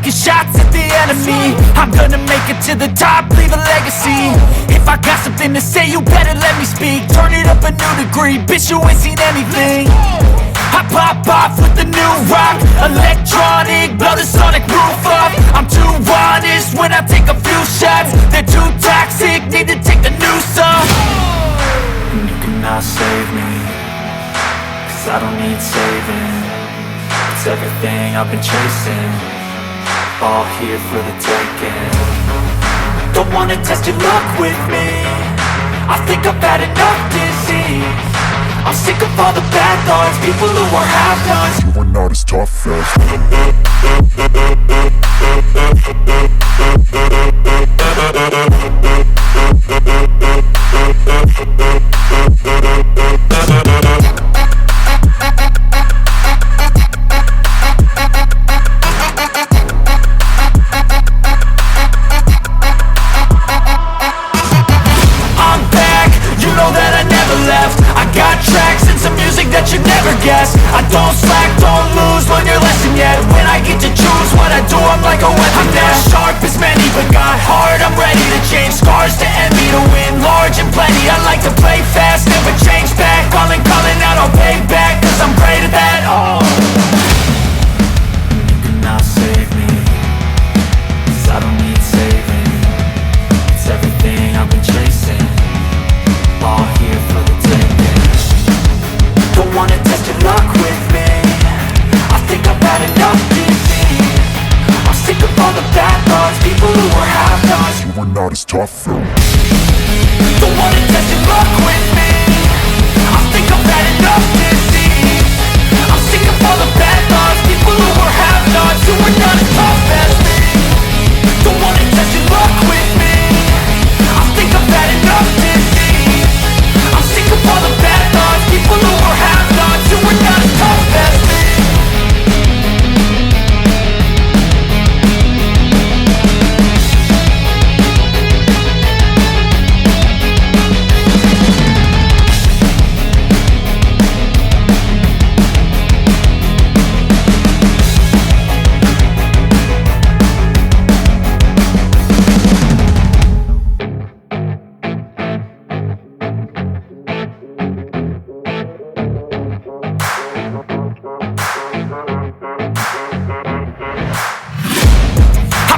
taking shots at the enemy. I'm gonna make it to the top, leave a legacy. If I got something to say, you better let me speak. Turn it up a new degree, bitch, you ain't seen anything. I pop off with the new rock, electronic, blow the sonic roof up. I'm too honest when I take a few shots. They're too toxic, need to take the noose off. And you cannot save me, cause I don't need saving. It's everything I've been chasing, all here for the taking. Don't wanna test your luck with me, I think I've had enough disease. I'm sick of all the bad thoughts, people who are half-nots. You are not as tough as I'm back, you know that I never left. I got tracks and some music that you never guessed. I don't slack, don't lose, learn your lesson yet. When I get to choose what I do, I'm like a weapon. I'm not sharp as many, but got heart, I'm ready to change. Scars to envy, to win large and plenty. I like to play fast, never change back. Calling out, I'll pay back, cause I'm great at that. Oh, you cannot save me, cause I don't need saving. It's everything I've been chasing, all here for the taking. Don't wanna test your luck with me, I think I've had enough disease. I'm sick of all the bad thoughts, people who are half-nots. you are not as tough as Don't wanna test your luck with me, I think I've had enough disease. I'm sick of all the bad thoughts, people who are half-nots, who are not as tough as me. Don't wanna test your luck with me, I think I've had enough disease. I'm sick of all the bad thoughts, people who are half-nots, who are not as tough as me.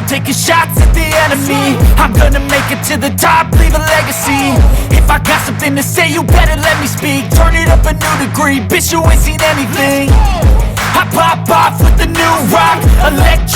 Taking shots at the enemy. I'm gonna make it to the top, leave a legacy. If I got something to say, you better let me speak. Turn it up a new degree, bitch, you ain't seen anything. I pop off with the new rock, electronic.